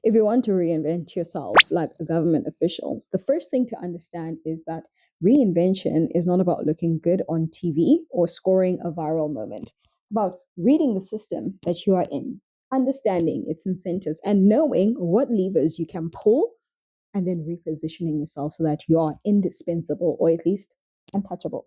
If you want to reinvent yourself like a government official, the first thing to understand is that reinvention is not about looking good on TV or scoring a viral moment. It's about reading the system that you are in, understanding its incentives, and knowing what levers you can pull, and then repositioning yourself so that you are indispensable or at least untouchable.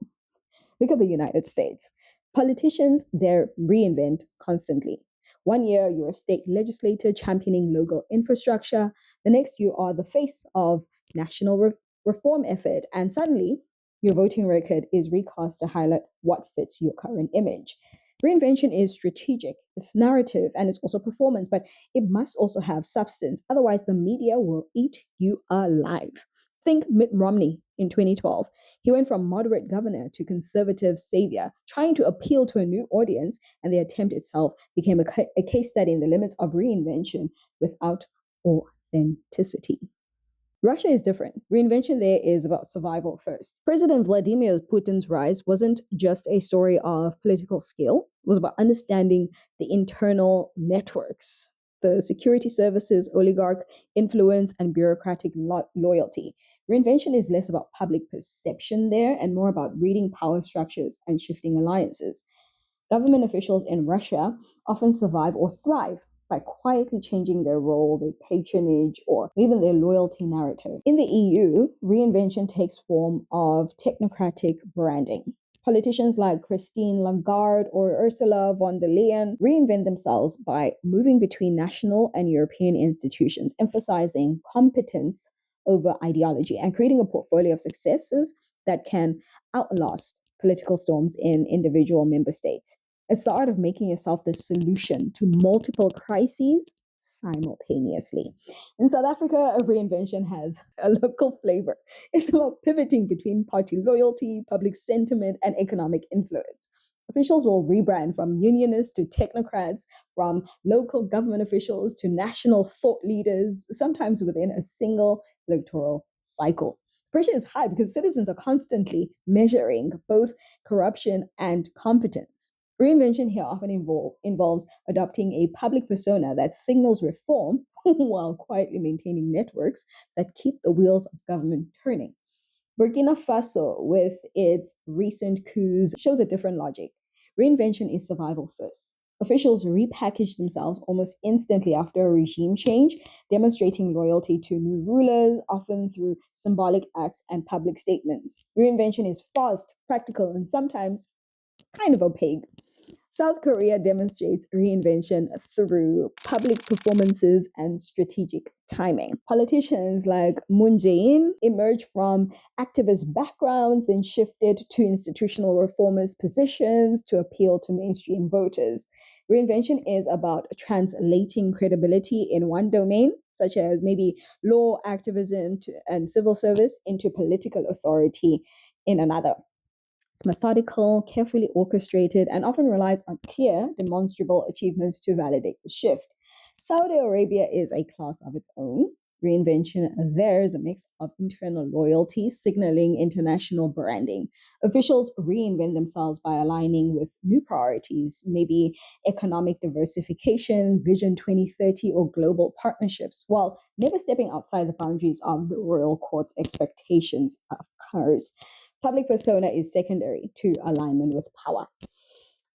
Look at the United States. Politicians there reinvent constantly. One year, you're a state legislator championing local infrastructure. The next, you are the face of national reform effort. And suddenly, your voting record is recast to highlight what fits your current image. Reinvention is strategic, it's narrative, and it's also performance, but it must also have substance. Otherwise, the media will eat you alive. Think Mitt Romney in 2012. He went from moderate governor to conservative savior, trying to appeal to a new audience, and the attempt itself became a case study in the limits of reinvention without authenticity. Russia is different. Reinvention there is about survival first. President Vladimir Putin's rise wasn't just a story of political skill, it was about understanding the internal networks, the security services, oligarch influence, and bureaucratic loyalty. Reinvention is less about public perception there and more about reading power structures and shifting alliances. Government officials in Russia often survive or thrive by quietly changing their role, their patronage, or even their loyalty narrative. In the EU, reinvention takes form of technocratic branding. Politicians like Christine Lagarde or Ursula von der Leyen reinvent themselves by moving between national and European institutions, emphasizing competence over ideology and creating a portfolio of successes that can outlast political storms in individual member states. It's the art of making yourself the solution to multiple crises simultaneously. In South Africa, a reinvention has a local flavor. It's about pivoting between party loyalty, public sentiment, and economic influence. Officials will rebrand from unionists to technocrats, from local government officials to national thought leaders, sometimes within a single electoral cycle. Pressure is high because citizens are constantly measuring both corruption and competence. Reinvention here often involves adopting a public persona that signals reform while quietly maintaining networks that keep the wheels of government turning. Burkina Faso, with its recent coups, shows a different logic. Reinvention is survival first. Officials repackage themselves almost instantly after a regime change, demonstrating loyalty to new rulers, often through symbolic acts and public statements. Reinvention is fast, practical, and sometimes kind of opaque. South Korea demonstrates reinvention through public performances and strategic timing. Politicians like Moon Jae-in emerged from activist backgrounds, then shifted to institutional reformist positions to appeal to mainstream voters. Reinvention is about translating credibility in one domain, such as maybe law, activism, and civil service, into political authority in another. It's methodical, carefully orchestrated, and often relies on clear, demonstrable achievements to validate the shift. Saudi Arabia is a class of its own. Reinvention there is a mix of internal loyalty, signaling international branding. Officials reinvent themselves by aligning with new priorities, maybe economic diversification, Vision 2030, or global partnerships, while never stepping outside the boundaries of the royal court's expectations, of course. Public persona is secondary to alignment with power.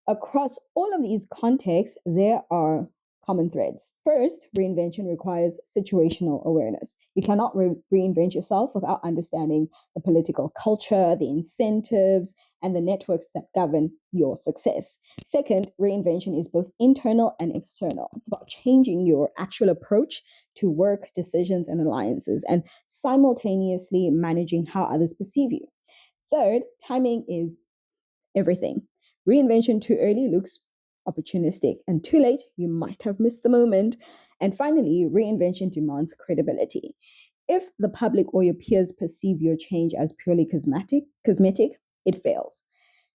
Across all of these contexts, there are common threads. First, reinvention requires situational awareness. You cannot reinvent yourself without understanding the political culture, the incentives, and the networks that govern your success. Second, reinvention is both internal and external. It's about changing your actual approach to work, decisions, and alliances, and simultaneously managing how others perceive you. Third, timing is everything. Reinvention too early looks opportunistic, and too late, you might have missed the moment. And finally, reinvention demands credibility. If the public or your peers perceive your change as purely cosmetic, it fails.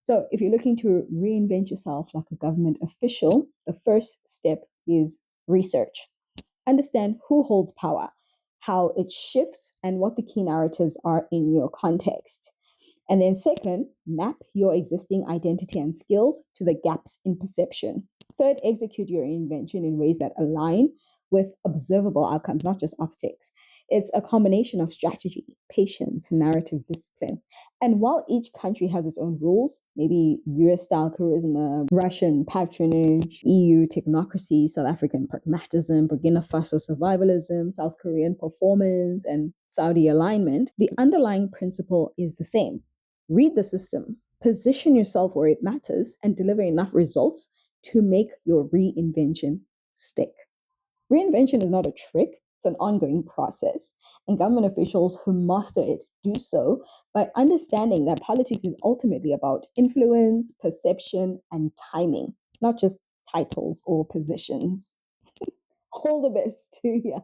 So, if you're looking to reinvent yourself like a government official, the first step is research. Understand who holds power, how it shifts, and what the key narratives are in your context. And then second, map your existing identity and skills to the gaps in perception. Third, execute your invention in ways that align with observable outcomes, not just optics. It's a combination of strategy, patience, and narrative discipline. And while each country has its own rules, maybe US style charisma, Russian patronage, EU technocracy, South African pragmatism, Burkina Faso survivalism, South Korean performance, and Saudi alignment, the underlying principle is the same. Read the system, position yourself where it matters, and deliver enough results to make your reinvention stick. Reinvention is not a trick, it's an ongoing process. And government officials who master it do so by understanding that politics is ultimately about influence, perception, and timing, not just titles or positions. All the best to you.